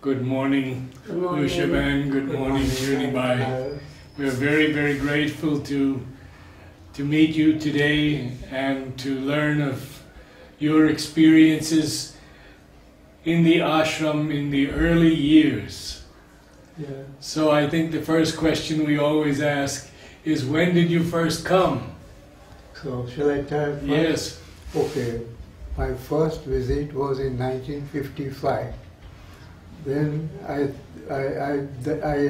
Good morning, Ushaban. Good morning, Junibai. We're very, very grateful to meet you today and to learn of your experiences in the ashram in the early years. Yeah. So I think the first question we always ask is, when did you first come? So shall I tell first? Yes. Okay. My first visit was in 1955. Then I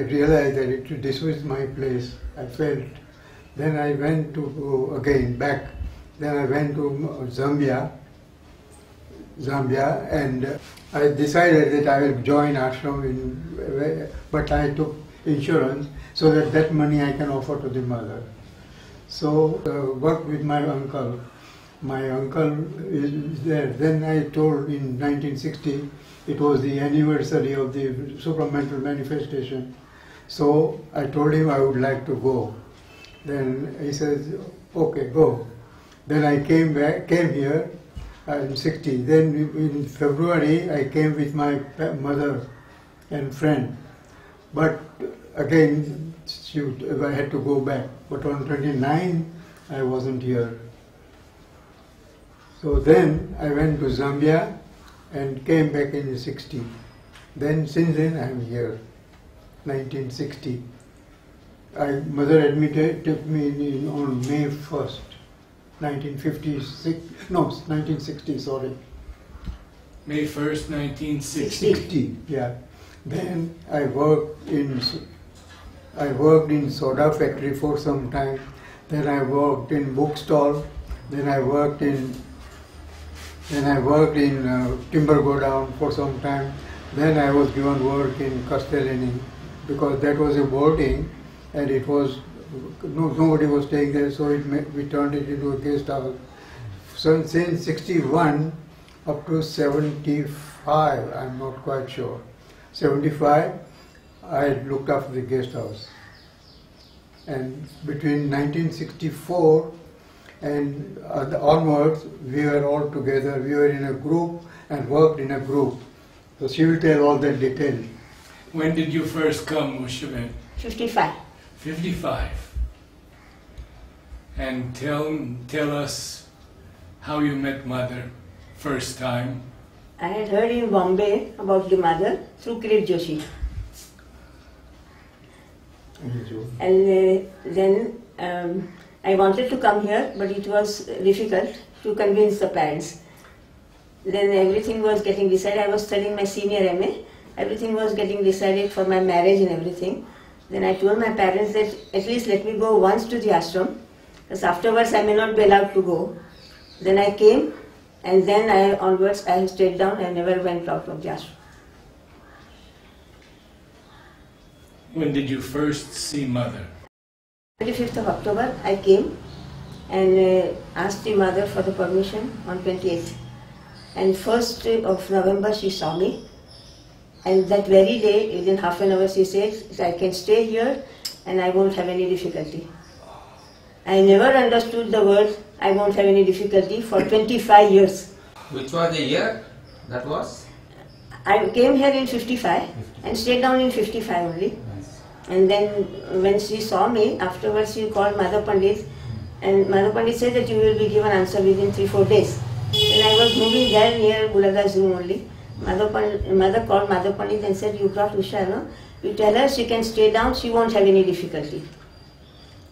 realized that this was my place. I felt. Then I went to go again back. Then I went to Zambia, and I decided that I will join ashram, but I took insurance so that money I can offer to the mother. So worked with my uncle. My uncle is there. Then I told in 1960, it was the anniversary of the supramental manifestation. So I told him I would like to go. Then he says, okay, go. Then I came here in 60. Then in February I came with my mother and friend. But again, I had to go back. But on 29, I wasn't here. So then I went to Zambia and came back in 60. Then since then I am here, 1960. Mother admitted me on May 1st, 1960, sorry. May 1st, 1960. 60, yeah. Then I worked in soda factory for some time. Then I worked in bookstall. Then I worked in timber go down for some time. Then I was given work in Castellini because that was a boarding and it was nobody was staying there, so we turned it into a guest house. So since 61 up to 75, I'm not quite sure. 75, I looked after the guest house. And between 1964 and onwards, we were all together. We were in a group and worked in a group. So she will tell all that detail. When did you first come, Ushaban? 55. 55. And tell us how you met Mother first time. I had heard in Bombay about the mother through Kirit Joshi. And then I wanted to come here, but it was difficult to convince the parents. Then everything was getting decided. I was studying my senior MA. Everything was getting decided for my marriage and everything. Then I told my parents that at least let me go once to the ashram, because afterwards I may not be allowed to go. Then I came, and then onwards I stayed down and never went out of the ashram. When did you first see Mother? 25th of October I came and asked the mother for the permission on 28th. And 1st of November she saw me. And that very day, within half an hour, she said, I can stay here and I won't have any difficulty. I never understood the word, I won't have any difficulty, for 25 years. Which was the year that was? I came here in 55 and stayed down in 55 only. And then when she saw me, afterwards she called Mother Pandit, and Mother Pandit said that you will be given answer within 3-4 days. And I was moving there near Bulada's room only. Mother called Mother Pandit and said, you brought Usha, no? You tell her she can stay down, she won't have any difficulty.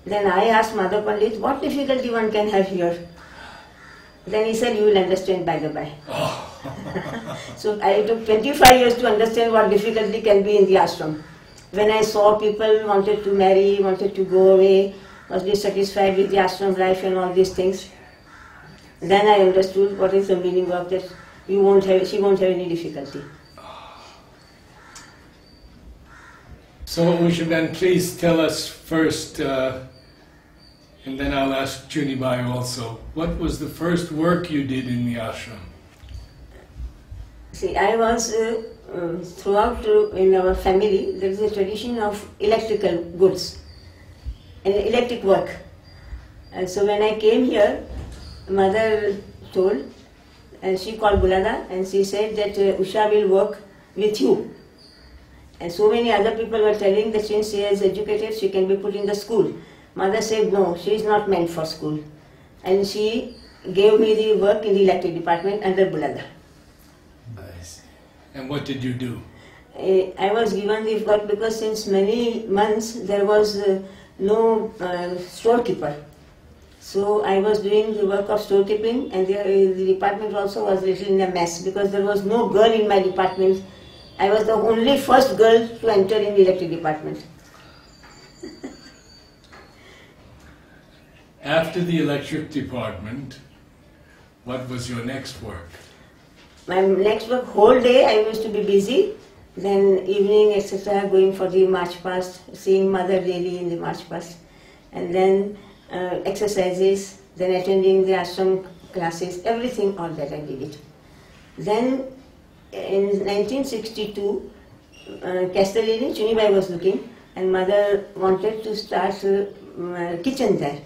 Then I asked Mother Pandit, what difficulty one can have here? Then he said, you will understand by the by. So I took 25 years to understand what difficulty can be in the ashram. When I saw people wanted to marry, wanted to go away, was dissatisfied with the ashram life and all these things, then I understood what is the meaning of that. She won't have any difficulty. So Ushaban, please tell us first, and then I'll ask Junibai also, what was the first work you did in the ashram? See, I was, throughout in our family, there is a tradition of electrical goods and electric work. And so when I came here, Mother told, and she called Bulada and she said that Usha will work with you. And so many other people were telling that since she is educated, she can be put in the school. Mother said, no, she is not meant for school. And she gave me the work in the electric department under Bulaga. Nice. And what did you do? I was given the work because since many months there was no storekeeper. So I was doing the work of storekeeping, and the department also was little in a mess because there was no girl in my department. I was the only first girl to enter in the electric department. After the electric department, what was your next work? My next work, whole day I used to be busy. Then evening, etc., going for the march past, seeing mother daily in the march past, and then exercises, then attending the ashram classes, everything, all that I did it. Then in 1962, Castellini, Chunibai was looking, and mother wanted to start kitchen there.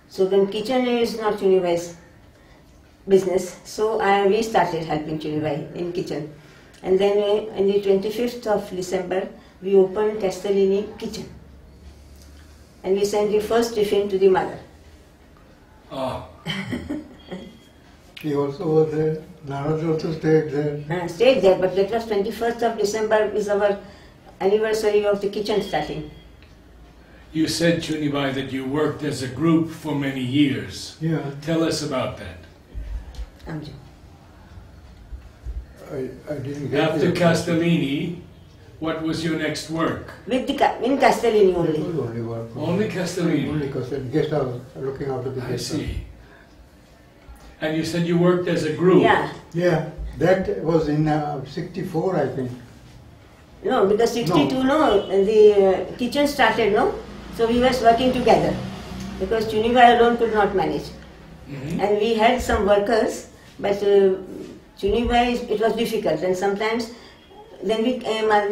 So then kitchen is not Chunibai's business, so we started helping Chunibai in kitchen. And then on the 25th of December, we opened Castellini kitchen. And we sent the first tiffin to the mother. Oh. He also was there. Narad also stayed there. Stayed there, but that was 21st of December is our anniversary of the kitchen starting. You said, Chunibai, that you worked as a group for many years. Yeah. Tell us about that. Amju. I didn't get After it. Castellini, what was your next work? With in Castellini It only. was only work. Only Castellini? Only Castellini. Guest house, looking after the I guest house. see. And you said you worked as a group? Yeah. Yeah, that was in 64, I think. No, because 62, no, the kitchen started, no? So we were working together. Because Chunibai alone could not manage. Mm-hmm. And we had some workers, but Chunibai, it was difficult. And sometimes, then we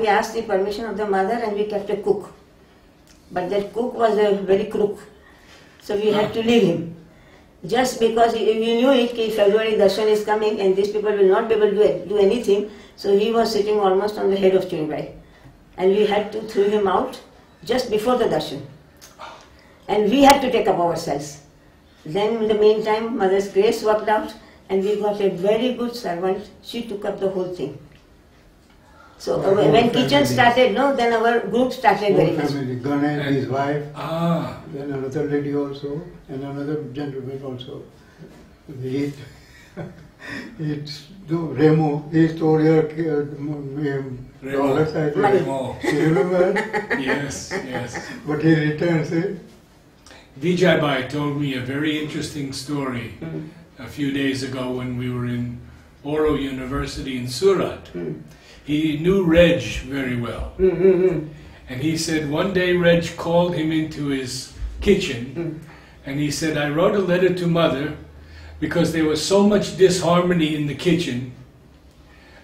asked the permission of the mother and we kept a cook. But that cook was a very crook. So we had to leave him. Just because we knew it, that February Darshan is coming and these people will not be able to do anything. So he was sitting almost on the head of Chunibai. And we had to throw him out just before the Darshan. And we had to take up ourselves. Then in the meantime, Mother's grace worked out and we got a very good servant. She took up the whole thing. So when kitchen started, no, then our group started very much. Family, Ganesh, his wife, Ah. then another lady also, and another gentleman also. Remo, he stole your dollars, I think. Remo. You remember? Yes, yes. But he returns it. Vijay Bhai told me a very interesting story a few days ago when we were in Oro University in Surat. He knew Reg very well. And he said one day Reg called him into his kitchen and he said, I wrote a letter to Mother because there was so much disharmony in the kitchen,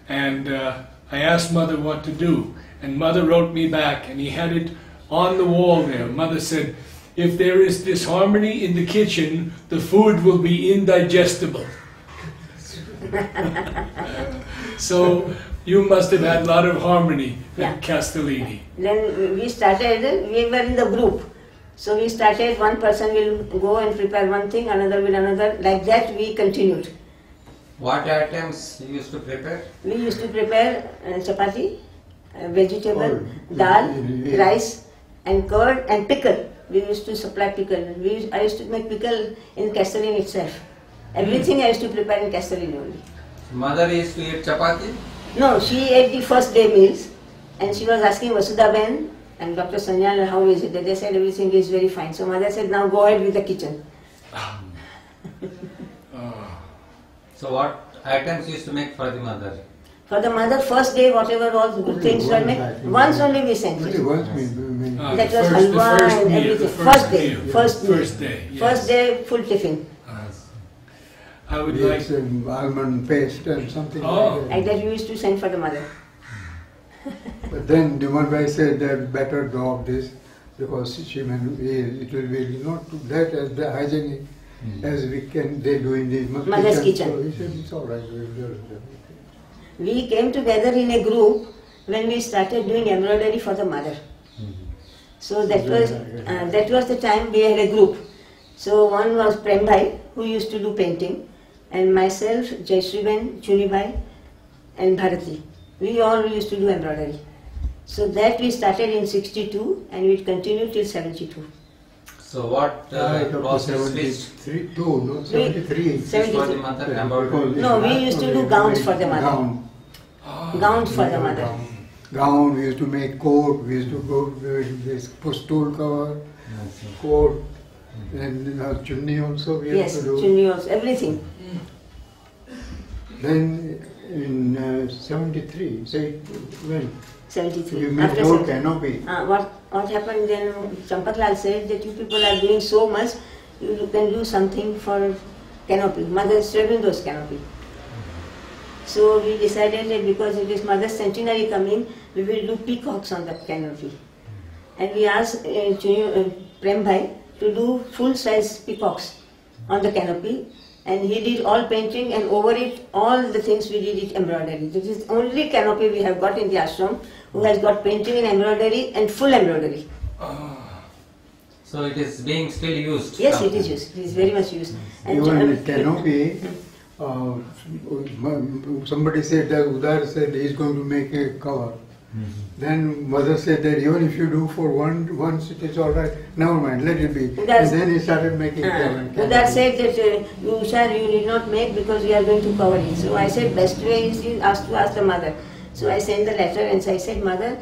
and I asked Mother what to do. And Mother wrote me back, and he had it on the wall there. Mother said, if there is disharmony in the kitchen, the food will be indigestible. So you must have had a lot of harmony at Castellini. Then we started, we were in the group. So we started, one person will go and prepare one thing, another will another. Like that we continued. What items you used to prepare? We used to prepare chapati, vegetable, dal, rice and curd and pickle. We used to supply pickle. I used to make pickle in Castellini itself. Everything I used to prepare in Castellini only. Mother used to eat chapati? No, she ate the first day meals and she was asking Vasudha Ben and Dr. Sanyal, how is it? They said everything is very fine. So Mother said, now go ahead with the kitchen. So what items you used to make for the mother? For the mother, first day, whatever all the good things were made, once only we sent Only it. once, That the was first halwa and meal, everything. the First day, meal. first meal. First day, yes. First day, full tiffin. I would like... almond paste and something Oh. like Like that. that we used to send for the mother. But then Dumanbai said that better drop this because it will be not that as the hygienic as we can they do in the Mother's kitchen. So he said it's all right. We'll do it. We came together in a group when we started doing embroidery for the mother. So that was the time we had a group. So one was Prem Bhai, who used to do painting, and myself, Jayshree, Chuni Bhai, and Bharati. We all used to do embroidery. So that we started in 62 and we continued till 72. So what process switched? 73. Switched for the mother embroidery? No, we used to do gowns for the mother. Gown. Gowns for the mother. Gown, we used to make coat, we used to go with this stool cover, coat, and chunni also we Yes, used to do. chunni also, everything. Then in 73, say when? 73. You made After whole 70. canopy. What happened then, Champaklal said that you people are doing so much, you can do something for canopy, Mother Sri Aurobindo's canopy. So we decided that because it is Mother's centenary coming, we will do peacocks on the canopy. And we asked Prem Bhai to do full-size peacocks on the canopy. And he did all painting, and over it, all the things we did it embroidery. This is the only canopy we have got in the ashram who has got painting and embroidery and full embroidery. So it is being still used? Yes, it is used. It is very much used. And Even the canopy, somebody said that Udar said he is going to make a cover. Then mother said that even if you do for once it is all right, never mind, let it be. And then he started making cover. Udar said that you need not make because we are going to cover it. So I said best way is you ask the mother. So I sent the letter and I said, Mother,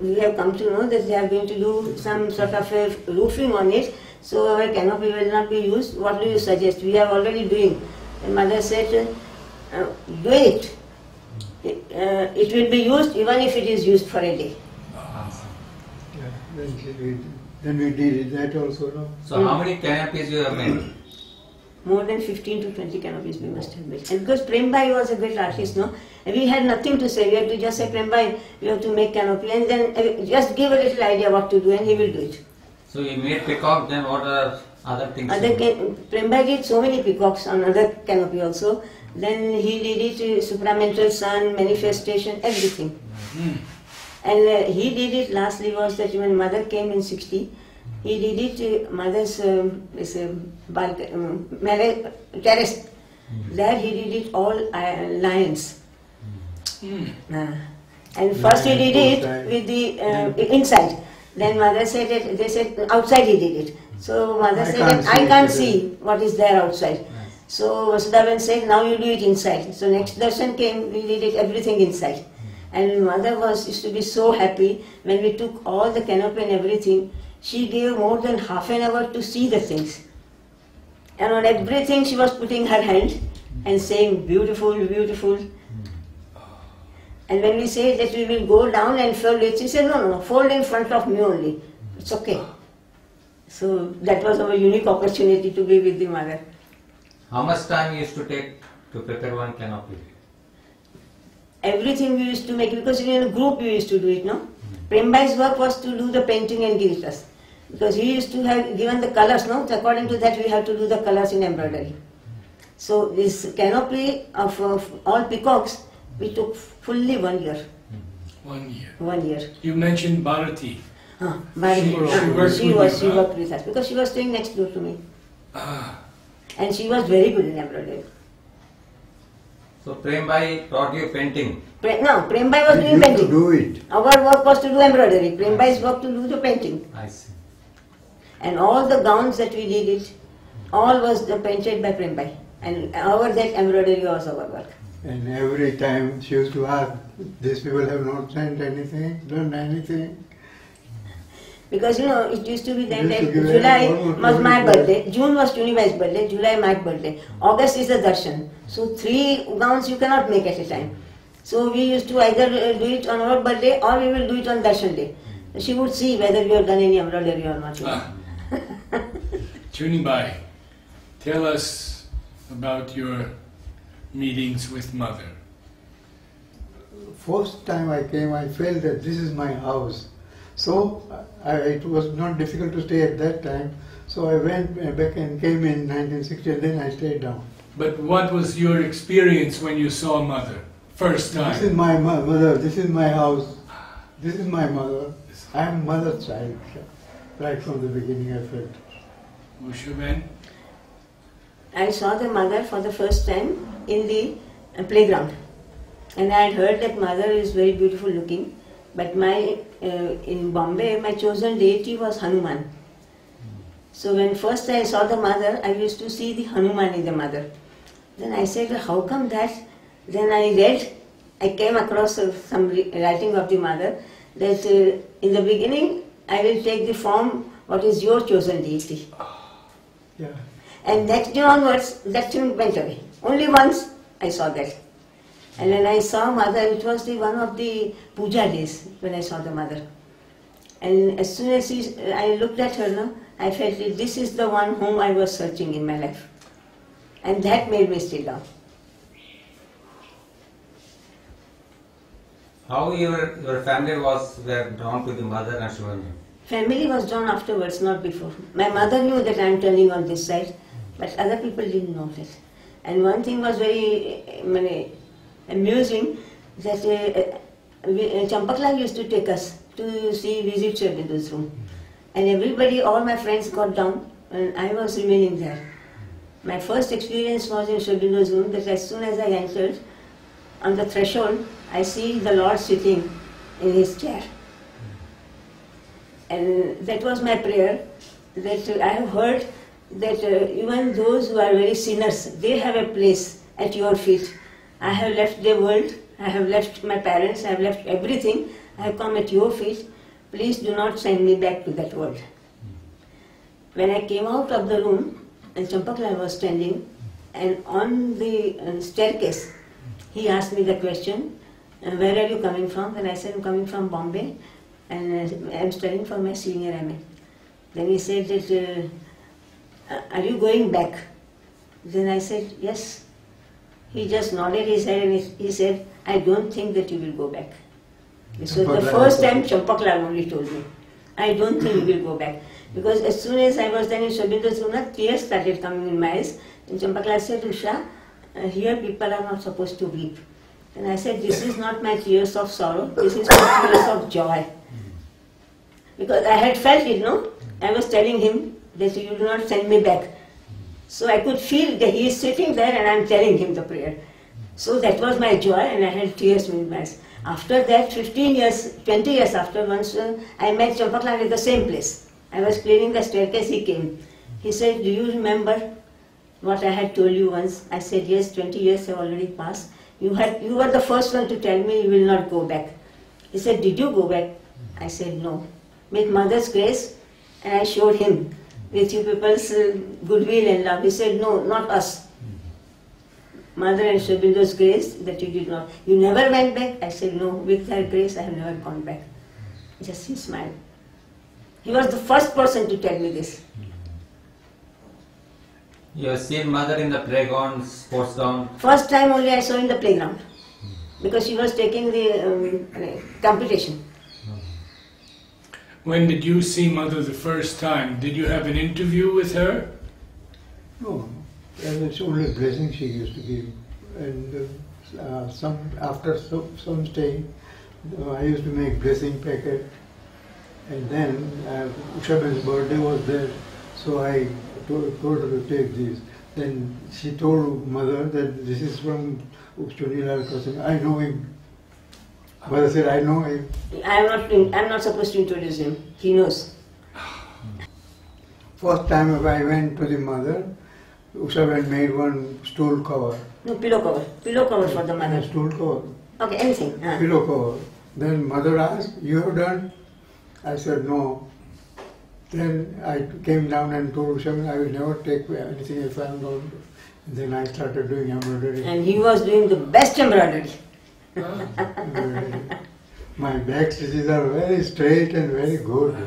we have come to know that they are going to do some sort of a roofing on it, so our canopy will not be used. What do you suggest? We are already doing. And Mother said, do it. It will be used even if it is used for a day. Yeah, then we did it, that also. No? So how many canopies you have made? More than 15 to 20 canopies we must have made. And because Prem Bhai was a great artist, no? And we had nothing to say. We had to just say, Prem Bhai, you have to make canopy, and then just give a little idea what to do, and he will do it. So you made peacock, then what are other things? Prem Bhai did so many peacocks on other canopy also. Then he did it, supramental sun, manifestation, everything. And he did it, lastly was that when Mother came in 60, he did it, Mother's terrace. There he did it all lions. And first he did it with the inside. Then Mother said that, they said outside he did it. So Mother said that I can't see what is there outside. So Vasudevan said, now you do it inside. So next darshan came, we did it everything inside. And Mother used to be so happy when we took all the canopy and everything. She gave more than half an hour to see the things. And on everything she was putting her hand and saying, beautiful, beautiful. And when we say that we will go down and fold it, she said, no, fold in front of me only. It's okay. So that was our unique opportunity to be with the Mother. How much time you used to take to prepare one canopy? Everything we used to make, because in a group we used to do it, no? Prem Bhai's work was to do the painting and give it us. Because he used to have given the colors, no? So according to that we have to do the colors in embroidery. So this canopy of all peacocks, we took fully 1 year. 1 year. 1 year. You mentioned Bharati. She worked with us because she was staying next door to me. And she was very good in embroidery. So Prem Bhai taught you painting? No, Prem Bhai was doing painting. To do it. Our work was to do embroidery. Prem Bhai's work to do the painting. I see. And all the gowns that we did it, all was painted by Prem Bhai. And our that embroidery was our work. And every time she used to ask, these people have not sent anything, done anything. Because it used to be then like July was my birthday, June was Chunibai's birthday, July my birthday, August is the darshan. So 3 gowns you cannot make at a time. So we used to either do it on our birthday or we will do it on darshan day. She would see whether we have done any embroidery or not. Chunibai, tell us about your meetings with Mother. First time I came, I felt that this is my house. So it was not difficult to stay at that time. So I went back and came in 1960 and then I stayed down. But what was your experience when you saw Mother First This is time. my mother, this is my house, this is my mother. I am mother's child. Right from the beginning I felt. Usha Ben? I saw the mother for the first time in the playground. And I had heard that mother is very beautiful looking. But in Bombay, my chosen deity was Hanuman. So when first I saw the mother, I used to see the Hanuman in the mother. Then I said, how come that? Then I came across some writing of the mother that in the beginning I will take the form what is your chosen deity. Yeah. And next day onwards, that thing went away. Only once I saw that. And when I saw mother, it was one of the puja days when I saw the mother. And as soon as I looked at her, no, I felt that this is the one whom I was searching in my life. And that made me stay down. How your family were drawn to the mother and Shivani? Family was drawn afterwards, not before. My mother knew that I am turning on this side, but other people didn't know that. And one thing was very amusing, that Champakla used to take us to visit Sri Aurobindo's room. And everybody, all my friends got down and I was remaining there. My first experience was in Sri Aurobindo's room, that as soon as I entered, on the threshold, I see the Lord sitting in his chair. And that was my prayer, that I have heard that even those who are very sinners, they have a place at your feet. I have left the world, I have left my parents, I have left everything, I have come at your feet. Please do not send me back to that world. When I came out of the room, and Champakla was standing, and on the staircase, he asked me the question, where are you coming from? And I said, I'm coming from Bombay, and I'm studying for my senior MA. Then he said that, are you going back? Then I said, yes. He just nodded his head and he said, I don't think that you will go back. This was the first time Champakla only told me, I don't think you will go back. Because as soon as I was then in Sri Aurobindo's room, tears started coming in my eyes. And Champakla said, Usha, here people are not supposed to weep. And I said, this is not my tears of sorrow, this is my tears of joy. Because I had felt it, no? I was telling him that you do not send me back. So I could feel that he is sitting there and I am telling him the prayer. So that was my joy and I had tears in my eyes. After that, 15 years, 20 years after, once I met Champakla at the same place. I was cleaning the staircase, he came. He said, do you remember what I had told you once? I said, yes, 20 years have already passed. You were the first one to tell me you will not go back. He said, did you go back? I said, no. With mother's grace, and I showed him with you people's goodwill and love. He said, no, not us. Mother and Sri Aurobindo's grace that you did not. You never went back? I said, no, with her grace I have never gone back. Just he smiled. He was the first person to tell me this. You have seen mother in the playground, sports ground? First time only I saw in the playground. Because she was taking the competition. When did you see Mother the first time? Did you have an interview with her? No, it's only blessing she used to give. And after some stay, I used to make blessing packet. And then Usha Ben's birthday was there, so I told her to take this. Then she told mother that this is from Chunilal Kasim. I know him. Mother said, I know him. I'm not supposed to introduce him. He knows. First time I went to the mother, Usha Ben made one stool cover. No, pillow cover. Pillow cover for the mother. Stool cover. Okay, anything. Pillow cover. Then mother asked, you have done? I said, no. Then I came down and told Usha Ben, I will never take anything if I am not. Then I started doing embroidery. And he was doing the best embroidery. My back stitches are very straight and very good.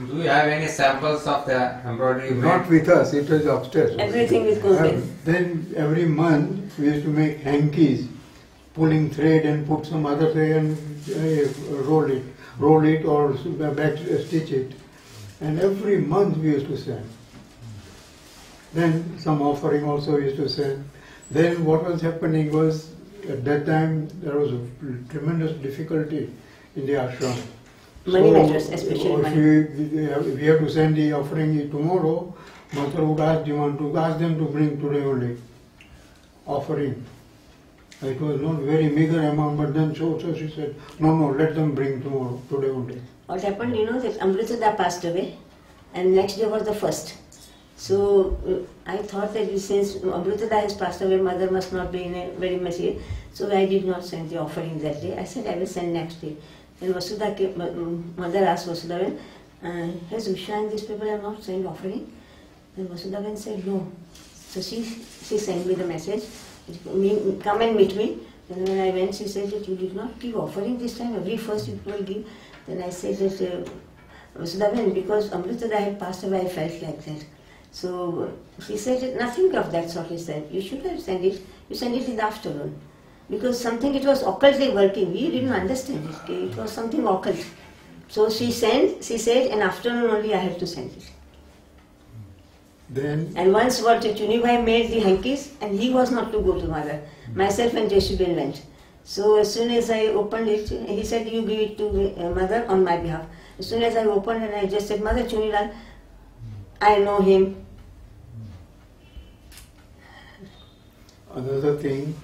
Do you have any samples of the embroidery? Not with us, it was upstairs. Everything is good. Then every month we used to make hankies, pulling thread and put some other thread and roll it or back stitch it. And every month we used to send. Then some offering also we used to send. Then what was happening was at that time there was a tremendous difficulty in the ashram. Money matters, especially if money. we have to send the offering tomorrow, Mother would ask them to bring today only offering. It was not very meager amount, but then so she said, no, let them bring tomorrow, today only. What happened, that Amritada passed away, and next day was the first. So I thought that since Amritada has passed away, Mother must not be in a very messy. So I did not send the offering that day. I said I will send next day. Then Vasudha came, Mother asked Vasudha, has Usha and these people have not sent offering? Then Vasudha said no. So she sent me the message, come and meet me. And when I went, she said that you did not give offering this time, every first you will give. Then I said that Vasudha, because Amritada had passed away, I felt like that. So she said that nothing of that sort is said. You should have sent it. You sent it in the afternoon. Because it was occultly working. We didn't understand it. It was something occult. So she said, in afternoon only I had to send it. And once what Chunibhai made the hankies, and he was not to go to Mother. Myself and Jesubin went. So as soon as I opened it, he said, you give it to Mother on my behalf. As soon as I opened and I just said, Mother Chunilal, I know him. Another thing,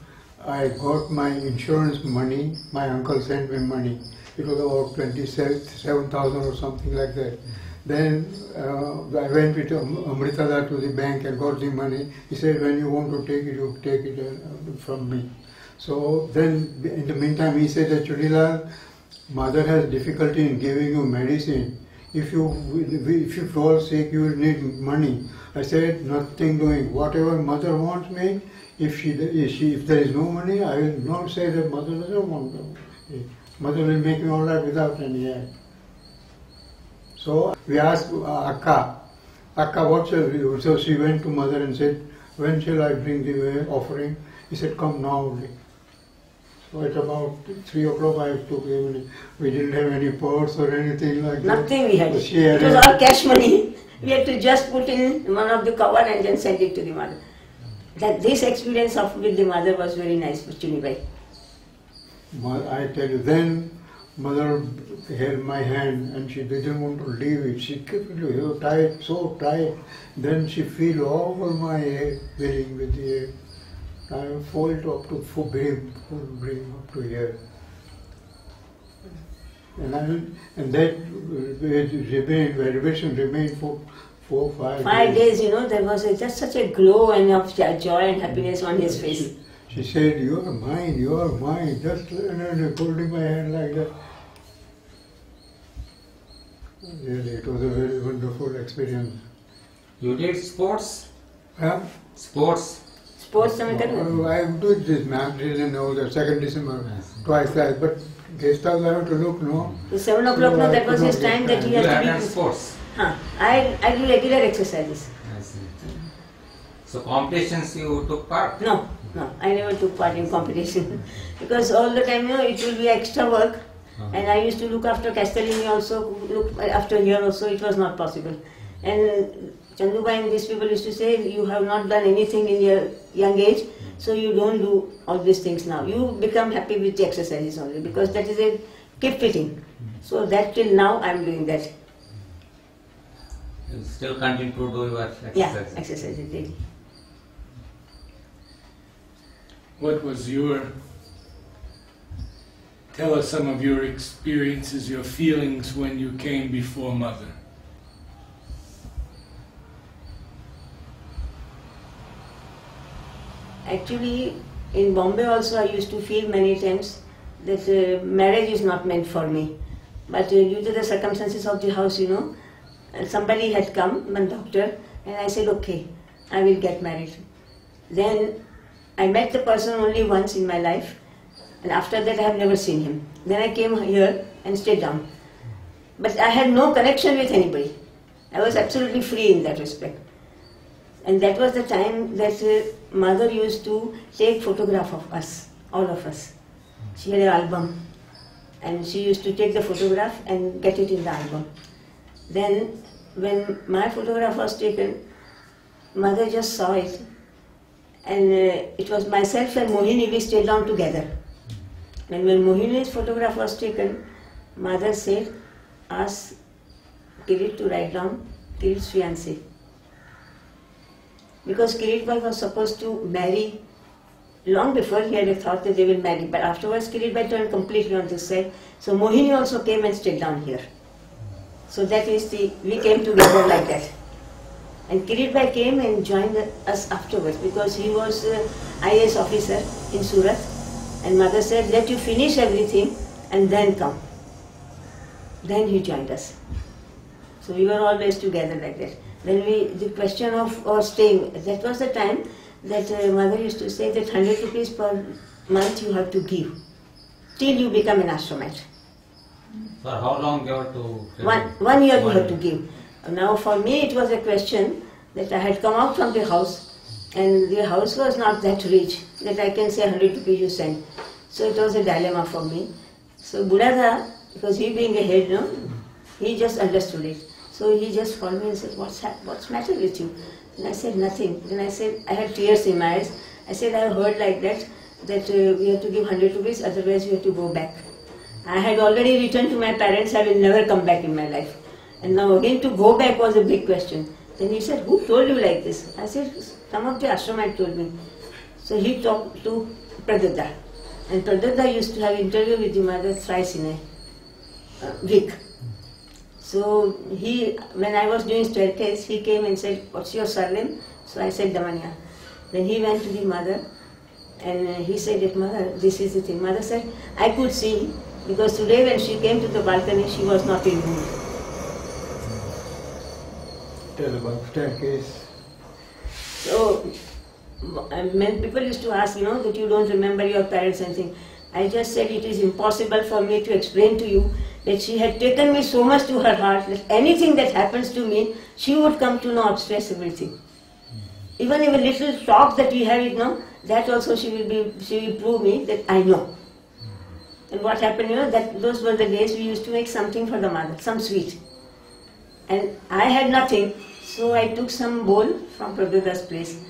I got my insurance money, my uncle sent me money. It was about 27,000 or something like that. Then I went with Amritada to the bank and got the money. He said, when you want to take it, you take it from me. So then in the meantime he said that Chunilal, Mother has difficulty in giving you medicine. If you fall sick, you will need money. I said, nothing doing. Whatever Mother wants me, if there is no money, I will not say that Mother doesn't want me. Mother will make me all right without any help. So we asked Akka, what shall we do? So she went to Mother and said, when shall I bring the offering? He said, come now only. So at about 3 o'clock I took him. We didn't have any purse or anything like that. Nothing we had. It was all cash money. We had to just put in one of the cover and then send it to the Mother. This experience with the Mother was very nice for Chunibhai. I tell you, then Mother held my hand and she didn't want to leave it. She kept it tight, so tight. Then she feel over my head, filling with the air. I fold up to brim up to here. And that vibration remained for 4 or 5 days. 5 days, there was just such a glow and of joy and happiness on his face. She said, you are mine, just holding my hand like that. Really, it was a very wonderful experience. You did sports? Huh? Sports? Sports, I do this math drill and all that, 2nd December, twice that, but guest house I have to look, no? So 7 o'clock, no, that was his time that he has to be in sports? I do regular exercises. I see. So competitions you took part? No, I never took part in competition. Because all the time, it will be extra work. And I used to look after Castellini also, look after here also, it was not possible. And Chandubhai and these people used to say, you have not done anything in your young age, so you don't do all these things now. You become happy with the exercises only, because that is a keep fitting. So that till now I am doing that. You still continue to do your exercises? Yeah, exercises daily. What was tell us some of your experiences, your feelings when you came before Mother. Actually, in Bombay also I used to feel many times that marriage is not meant for me. But due to the circumstances of the house, somebody had come, one doctor, and I said, okay, I will get married. Then I met the person only once in my life, and after that I have never seen him. Then I came here and stayed down. But I had no connection with anybody. I was absolutely free in that respect. And that was the time that Mother used to take photograph of us, all of us. She had an album, and she used to take the photograph and get it in the album. Then when my photograph was taken, Mother just saw it, and it was myself and Mohini, we stayed down together. And when Mohini's photograph was taken, mother said, ask Kirit to write down Kirit's fiancé. Because Kirit Bhai was supposed to marry long before. He had a thought that they will marry, but afterwards Kirit Bhai turned completely on this side. So Mohini also came and stayed down here. So that is we came together like that. And Kirit Bhai came and joined us afterwards because he was IAS officer in Surat. And mother said, let you finish everything and then come. Then he joined us. So we were always together like that. Then the question of our staying, that was the time that mother used to say that 100 rupees per month you have to give till you become an ashramite. For how long you have to give? 1 year you have to give. Now for me it was a question that I had come out from the house and the house was not that rich that I can say 100 rupees you send. So it was a dilemma for me. So Buddha, because he being a head, no, he just understood it. So he just called me and said, what's matter with you? And I said, nothing. Then I said, I had tears in my eyes. I said, I heard like that we have to give 100 rupees, otherwise you have to go back. I had already returned to my parents, I will never come back in my life. And now again to go back was a big question. Then he said, who told you like this? I said, some of the ashramites told me. So he talked to Pradyuta. And Pradyuta used to have interview with the mother thrice in a week. So when I was doing staircase, he came and said, what's your surname? So I said, Damania. Then he went to the mother and he said that, mother, this is the thing. Mother said, I could see, because today when she came to the balcony, she was not in mood. Tell about staircase. So when people used to ask, that you don't remember your parents and things, I just said it is impossible for me to explain to you that she had taken me so much to her heart that anything that happens to me, she would come to know, stress everything. Even if a little talk that we have it now, that also she will prove me that I know. And what happened, that those were the days we used to make something for the mother, some sweet. And I had nothing, so I took some bowl from Prabhuda's place.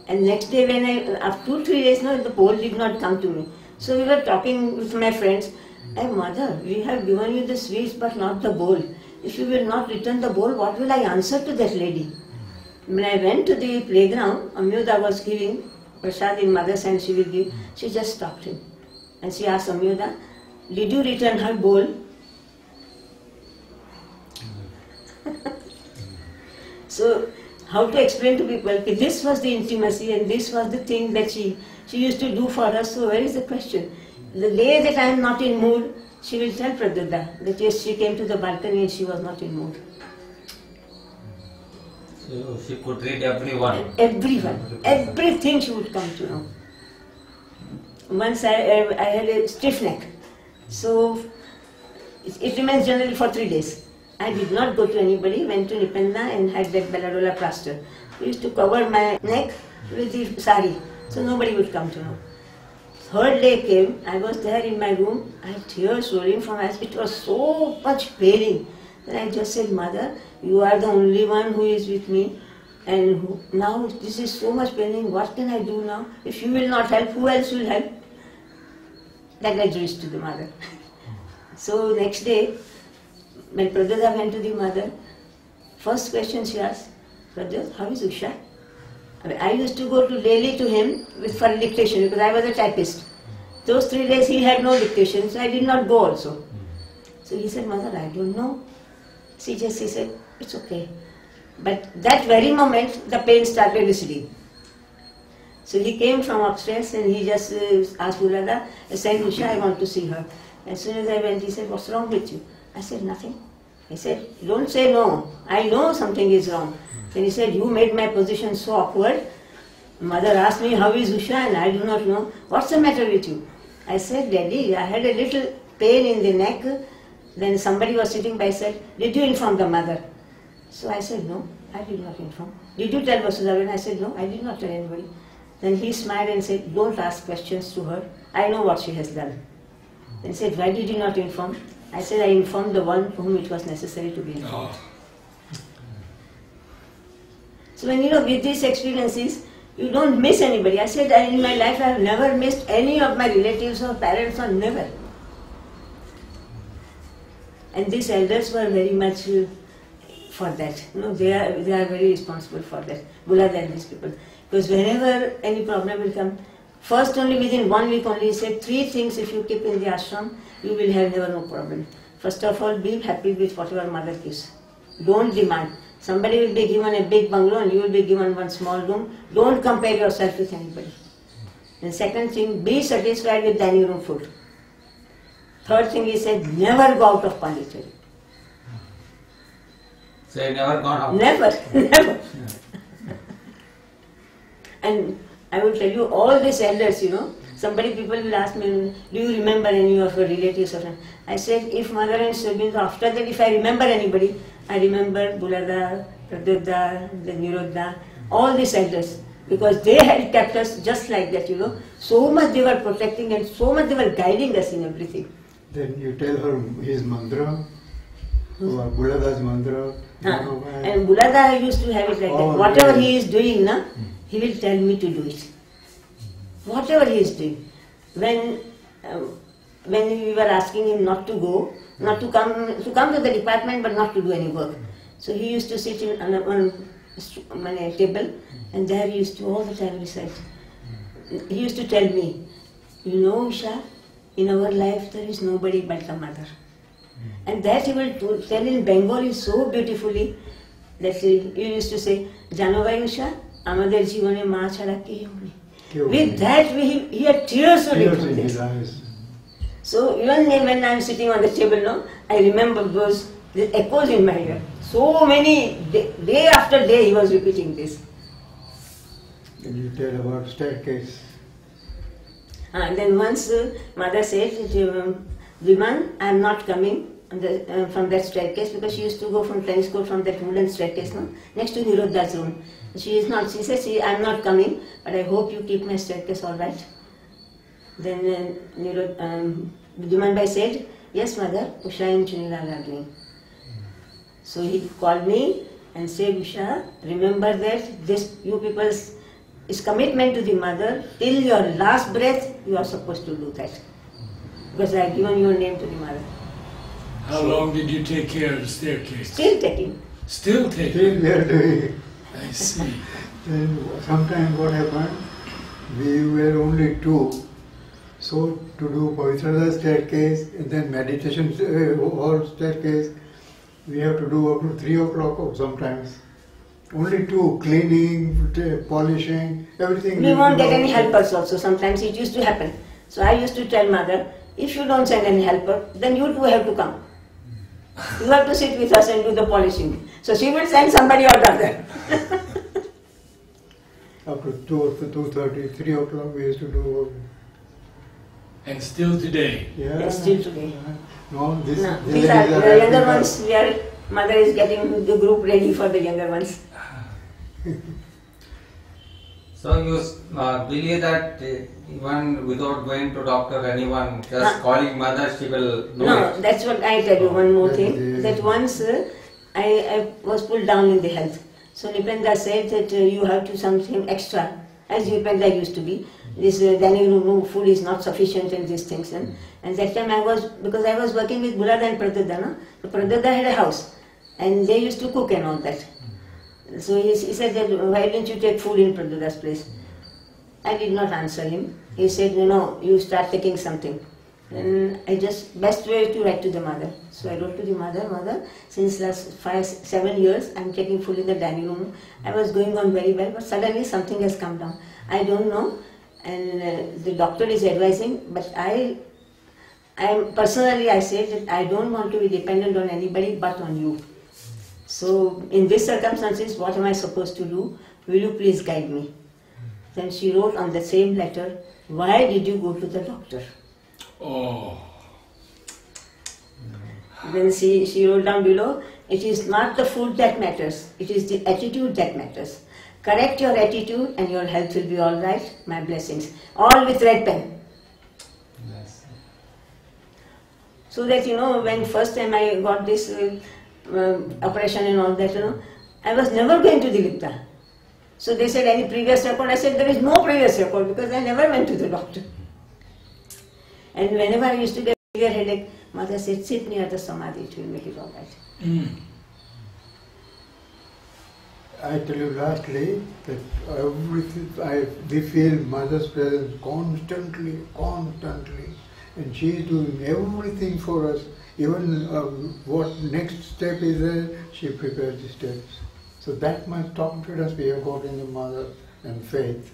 And next day when after 2-3 days, the bowl did not come to me. So we were talking with my friends, hey mother, we have given you the sweets but not the bowl. If you will not return the bowl, what will I answer to that lady? When I went to the playground, Amyuda was giving prasad in mother's hand, she will give. She just stopped him. And she asked Amyuda, did you return her bowl? So, how to explain to people, okay, this was the intimacy and this was the thing that she used to do for us, so where is the question? The day that I am not in mood, she will tell Pradyuta that yes, she came to the balcony and she was not in mood. So she could read everyone? Everyone. Everything she would come to know. Once I had a stiff neck, so it remains generally for 3 days. I did not go to anybody, went to Nipenda and had that Belarola plaster. We used to cover my neck with the sari, so nobody would come to know. Third day came, I was there in my room, I had tears rolling from my eyes, it was so much paining. Then I just said, Mother, you are the only one who is with me, and now this is so much paining, what can I do now? If you will not help, who else will help? That I reached to the mother. So next day, when Pradyuta went to the mother, first question she asked, Pradyuta, how is Usha? I used to go to Delhi to him for dictation because I was a typist. Those 3 days he had no dictation, so I did not go also. So he said, Mother, I don't know. He said, it's okay. But that very moment, the pain started receding. So he came from upstairs and he just asked Gulada, I said, Usha, I want to see her. As soon as I went, he said, what's wrong with you? I said, nothing. He said, don't say no. I know something is wrong. Then he said, you made my position so awkward. Mother asked me, how is Usha? And I do not know. What's the matter with you? I said, Daddy, I had a little pain in the neck. Then somebody was sitting by, said, did you inform the mother? So I said, no, I did not inform. Did you tell Vasudha? I said, no, I did not tell anybody. Then he smiled and said, don't ask questions to her. I know what she has done. Then he said, why did you not inform? I said, I informed the one for whom it was necessary to be informed. So when with these experiences, You don't miss anybody. I said, in my life I have never missed any of my relatives or parents, or never. And these elders were very much for that. They are very responsible for that. Bulada and these people. Because whenever any problem will come, first only within 1 week only he said 3 things if you keep in the ashram, you will have never no problem. First of all, be happy with whatever mother gives. Don't demand. Somebody will be given a big bungalow and you will be given one small room. Don't compare yourself with anybody. And second thing, be satisfied with dining room food. Third thing, he said, never go out of Pondicherry. So you never gone out? Never, never. And I will tell you, all these elders, people will ask me, do you remember any of your relatives? I said, if mother and siblings, after that if I remember anybody, I remember Bulada, Pradyoda, the Nirodha, all these elders. Because they had kept us just like that, So much they were protecting and so much they were guiding us in everything. Then you tell her his mantra, or Bulada's mantra. And Bulada used to have it like that. Whatever he is doing, he will tell me to do it. Whatever he is doing. When we were asking him not to go, not to come to the department, but not to do any work. So he used to sit on a table, and there he used to all the time recite. He used to tell me, Usha, in our life there is nobody but the mother. And that he will tell in Bengali so beautifully that he used to say, Jano bhai Usha, amader jivone maa chhada kehu nei. With that he had tears in his eyes. So even when I am sitting on the table I remember those echoes in my ear. So many, day after day he was repeating this. Can you tell about staircase? And then once mother said, Viman, I am not coming from that staircase, because she used to go from tennis court from that wooden staircase next to Nirodha's room. She says, I am not coming, but I hope you keep my staircase all right. Then Viman Bhai said, yes mother, Usha and Chunilal are doing. So he called me and said, Usha, remember that this you people's is commitment to the mother. Till your last breath, you are supposed to do that. Because I have given your name to the mother. How long did you take care of the staircase? Still taking. Still taking? Still we are doing. I see. Then sometimes what happened, we were only 2. So to do Pavitrada staircase and then meditation hall staircase, we have to do up to 3 o'clock sometimes. Only 2, cleaning, polishing, everything. We won't get any helpers also. Sometimes it used to happen. So I used to tell mother, if you don't send any helper, then you too have to come. You have to sit with us and do the polishing. So she will send somebody or the other. Up to 2:30, 3 o'clock we used to do. And still today? Yeah. Yes, still today. No, these are the younger ones. Mother is getting the group ready for the younger ones. So you believe that even without going to doctor, anyone just calling mother, she will know it? That's what I tell you. One more thing, that once I was pulled down in the health. So Nipendra said that you have to something extra, as Nipendra used to be. This dining room food is not sufficient and these things. And that time because I was working with Bulada and Pradyoda, so Pradyoda had a house and they used to cook and all that. So he said that, why didn't you take food in Pradyoda's place? I did not answer him. He said, no, you start taking something. Then best way to write to the mother. So I wrote to the mother, since last 5-7 years I am taking food in the dining room. I was going on very well, but suddenly something has come down. I don't know, and the doctor is advising, but I personally said that I don't want to be dependent on anybody but on you. So in these circumstances, what am I supposed to do? Will you please guide me? Then she wrote on the same letter, why did you go to the doctor? Oh. Then she wrote down below, it is not the food that matters, it is the attitude that matters. Correct your attitude and your health will be all right. My blessings. All with red pen. Yes. So that, when first time I got this operation and all that, I was never going to the Dilipta. So they said, any previous record? I said, there is no previous record because I never went to the doctor. And whenever I used to get severe headache, mother said, sit near the samadhi, it will make it all right. I tell you lastly that we feel mother's presence constantly, and she is doing everything for us. Even what next step is there, she prepares the steps. So that much confidence we have got in the mother and faith.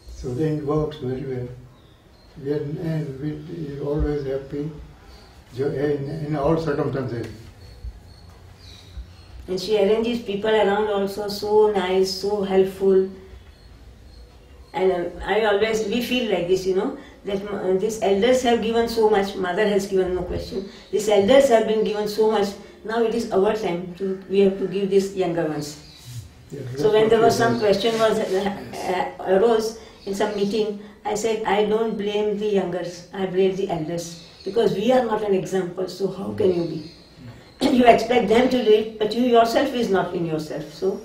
So then it works very well. We are always happy in all circumstances. And she arranges people around also, so nice, so helpful. And we feel like this, that these elders have given so much, mother has given no question. These elders have been given so much, now it is our time, we have to give these younger ones. So when there was some question arose in some meeting, I said, I don't blame the youngers, I blame the elders. Because we are not an example, so how can you be? You expect them to do it, but you yourself is not in yourself. So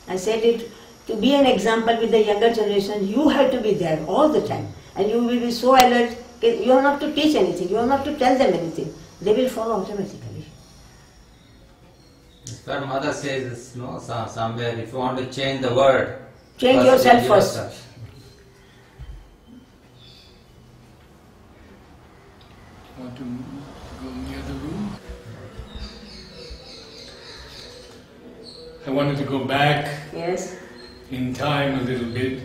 I said it, to be an example with the younger generation, you have to be there all the time. And you will be so alert, you are not to teach anything, you are not to tell them anything. They will follow automatically. But mother says, somewhere, if you want to change the world, change yourself first. Want to go near the room? I wanted to go back in time a little bit.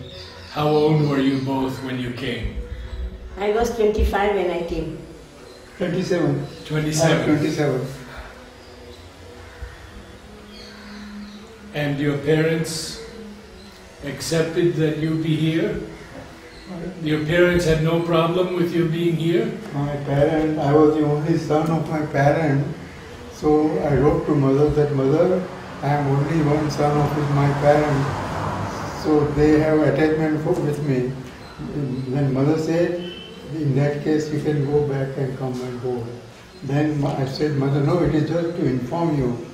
How old were you both when you came? I was 25 when I came. 27. 27. 27. And your parents accepted that you be here? Your parents had no problem with you being here? My parents, I was the only son of my parents, so I wrote to mother that, mother, I am only one son of my parents, so they have attachment with me. Then mother said, in that case you can go back and come and go. Then I said, mother, no, it is just to inform you.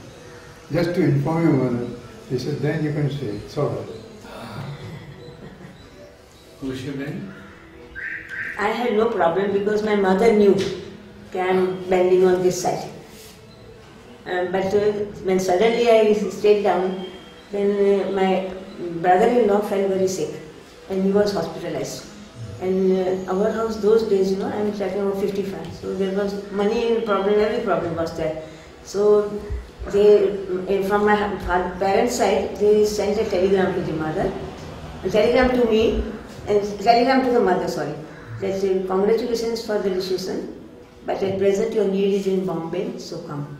Just to inform you, mother. She said, then you can say, it's all right. Ushaben? I had no problem because my mother knew that I am bending on this side. But when suddenly I stayed down, then my brother-in-law fell very sick and he was hospitalized. And our house those days, I am talking about 55, so there was money problem, every problem was there. So they, from my parents' side, they sent a telegram to the mother, a telegram to me, and telegram to the mother, sorry, that congratulations for the decision, but at present your need is in Bombay, so come.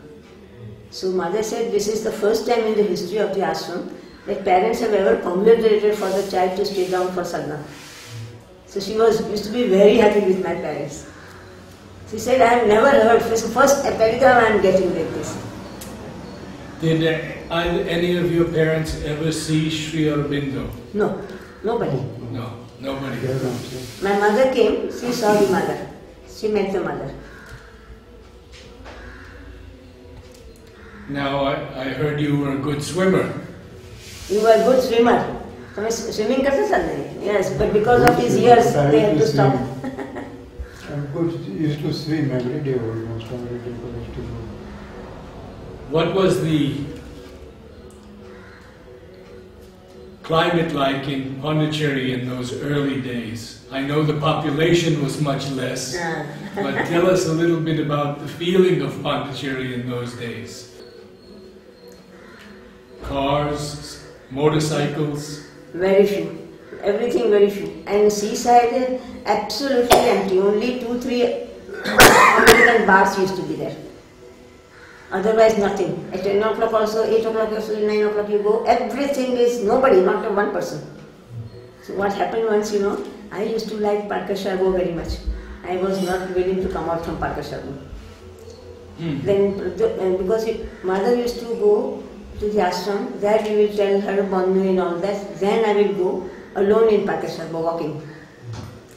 So mother said this is the first time in the history of the ashram that parents have ever congratulated for the child to stay down for sadhana. So she used to be very happy with my parents. She said, I have never heard, first telegram I am getting like this. Did any of your parents ever see Sri Aurobindo? No, nobody. No, nobody. My mother came, she saw the mother, she met the mother. Now I heard you were a good swimmer. You were a good swimmer. Swimming yes, but because of his years, they had to stop. I used to swim every day almost, every day. What was the climate like in Pondicherry in those early days? I know the population was much less, but tell us a little bit about the feeling of Pondicherry in those days. Cars, motorcycles? Very few. Everything very few. And seaside absolutely empty. Only 2-3 American bars used to be there. Otherwise nothing. At 10 o'clock also, 8 o'clock also, 9 o'clock you go. Everything is nobody, not one person. So what happened once, I used to like Parker Sharbo very much. I was not willing to come out from Parker Sharbo. Then because mother used to go to the ashram, there we will tell her Bannu and all that. Then I will go alone in Parker Sharbo walking.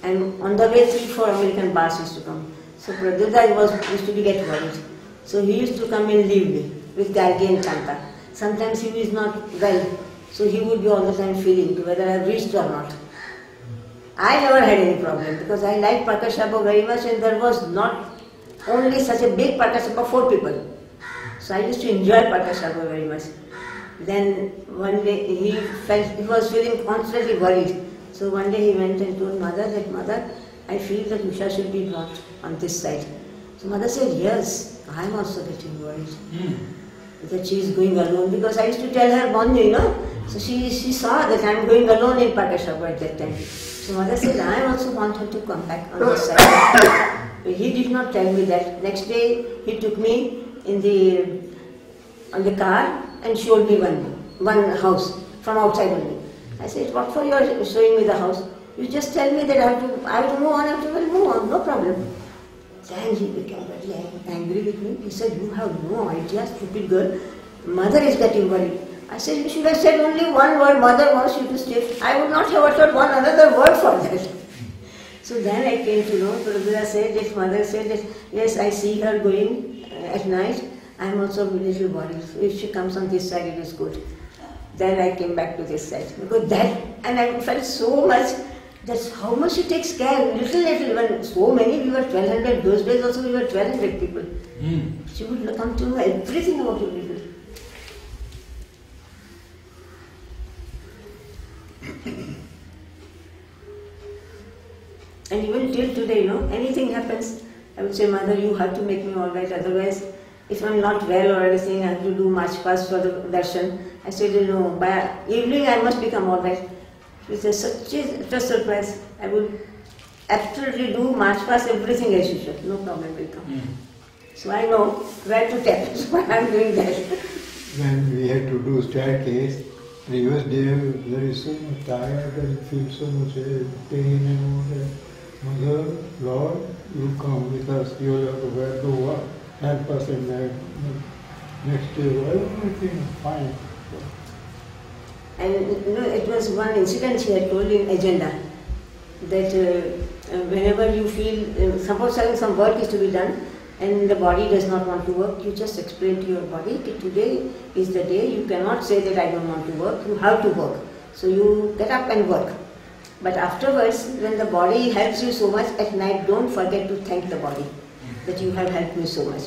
And on the way 3-4 American bars used to come. So Pradyuta used to get worried. So he used to come and leave me with Gargi and Kanta. Sometimes he is not well. So he would be all the time feeling whether I have reached or not. I never had any problem because I liked Prakash Sabha very much, and there was not only such a big Prakash Sabha, 4 people. So I used to enjoy Prakash Sabha very much. Then one day he was feeling constantly worried. So one day he went and told Mother that, Mother, I feel that Usha should be brought on this side. So Mother said, yes, I am also getting worried. That she is going alone, because I used to tell her Bondu, you know. So she saw that I am going alone in Prakash Sabha at that time. So Mother said, I also want her to come back on this side. But he did not tell me that. Next day he took me on the car and showed me one house from outside only. I said, what for you are showing me the house? You just tell me that I have to move on, I have to move on, no problem. Then he became very angry with me. He said, you have no idea, stupid girl. Mother is getting worried. I said, you should have said only one word, Mother wants you to stay. I would not have uttered one another word for that. So then I came to know, Prabhupada said that Mother said that, yes, I see her going at night. I am also a little worried. If she comes on this side, it is good. Then I came back to this side. Because that, and I felt so much, that's how much she takes care, little, when so many, we were 1200, those days also we were 1200 people. She would come to know everything about you people. And even till today, you know, anything happens, I would say, Mother, you have to make me alright, otherwise, if I'm not well or anything, I have to do march past for the darshan. I said, no, by evening I must become alright. She said, such a surprise. I would absolutely do march past everything as usual. No problem will come. So I know where to tap. So I'm doing that. When we had to do staircase, previous day there is so much tired and feel so much pain and all that. Mother, Lord, you come with us. You will have to wear the work. Help us in that. Next day, everything fine. And you know, it was one incident she had told in agenda that whenever you feel, suppose some work is to be done and the body does not want to work, you just explain to your body that today is the day, you cannot say that I don't want to work, you have to work. So you get up and work. But afterwards, when the body helps you so much at night, don't forget to thank the body that you have helped me so much.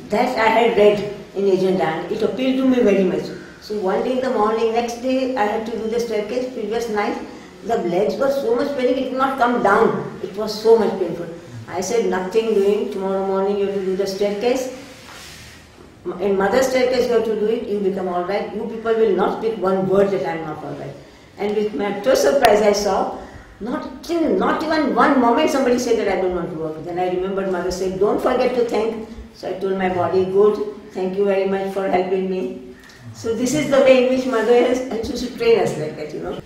That I had read in agenda and it appealed to me very much. So one day in the morning, next day I had to do the staircase. Previous night, the legs were so much paining, it could not come down. It was so much painful. I said, nothing doing. Tomorrow morning you have to do the staircase. In Mother's staircase you have to do it. You become all right. You people will not speak one word that I am not all right. And with my utter surprise I saw, not even one moment somebody said that I don't want to work. Then I remembered Mother said, don't forget to thank. So I told my body, good, thank you very much for helping me. So this is the way in which Mother has to train us like that, you know.